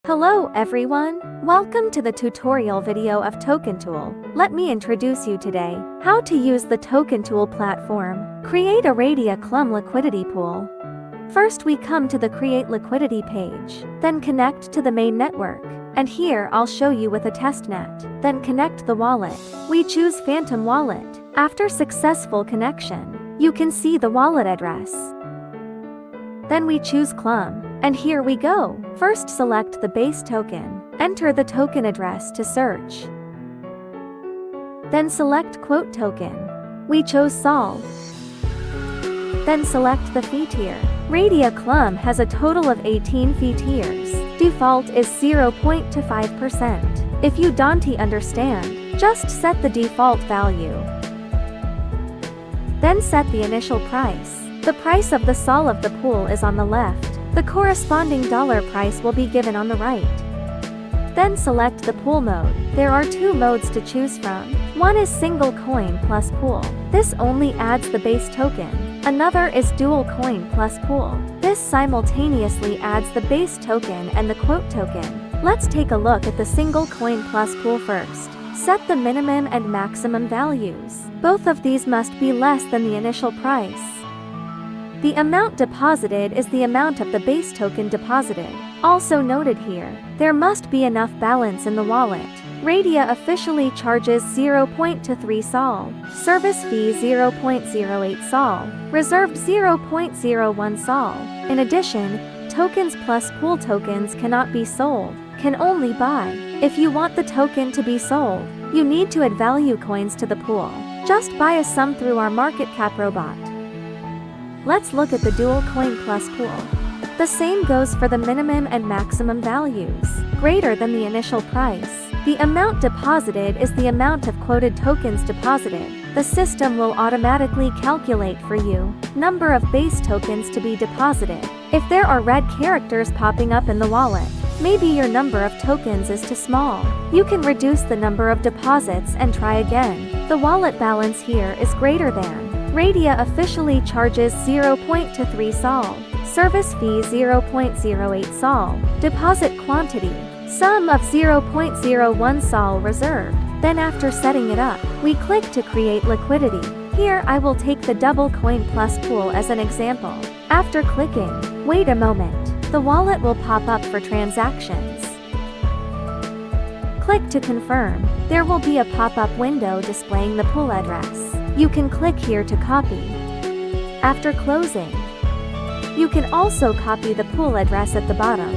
Hello everyone, welcome to the tutorial video of GTokenTool. Let me introduce you today how to use the GTokenTool platform. Create a Raydium CLMM liquidity pool. First we come to the Create Liquidity page, then connect to the main network. And here I'll show you with a testnet. Then connect the wallet. We choose Phantom Wallet. After successful connection, you can see the wallet address. Then we choose CLMM. And here we go. First select the base token. Enter the token address to search. Then select quote token. We chose Sol. Then select the fee tier. Raydium CLMM has a total of 18 fee tiers. Default is 0.25%. If you don't understand, just set the default value. Then set the initial price. The price of the Sol of the pool is on the left. The corresponding dollar price will be given on the right. Then select the pool mode. There are two modes to choose from. One is single coin plus pool. This only adds the base token. Another is dual coin plus pool. This simultaneously adds the base token and the quote token. Let's take a look at the single coin plus pool first. Set the minimum and maximum values. Both of these must be less than the initial price. The amount deposited is the amount of the base token deposited. Also noted here, there must be enough balance in the wallet. Raydium officially charges 0.23 Sol, service fee 0.08 Sol, reserved 0.01 Sol. In addition, tokens plus pool tokens cannot be sold, can only buy. If you want the token to be sold, you need to add value coins to the pool. Just buy a sum through our market cap robot. Let's look at the dual coin plus pool. The same goes for the minimum and maximum values, greater than the initial price. The amount deposited is the amount of quoted tokens deposited. The system will automatically calculate for you number of base tokens to be deposited. If there are red characters popping up in the wallet, maybe your number of tokens is too small. You can reduce the number of deposits and try again. The wallet balance here is greater than. Raydium officially charges 0.23 Sol, service fee 0.08 Sol, deposit quantity, sum of 0.01 Sol reserved. Then after setting it up, we click to create liquidity. Here I will take the double coin plus pool as an example. After clicking, wait a moment, the wallet will pop up for transactions. Click to confirm. There will be a pop-up window displaying the pool address. You can click here to copy. After closing, you can also copy the pool address at the bottom.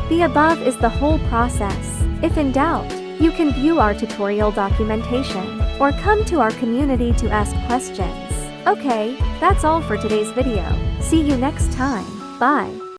The above is the whole process. If in doubt, you can view our tutorial documentation or come to our community to ask questions. Okay, that's all for today's video. See you next time. Bye.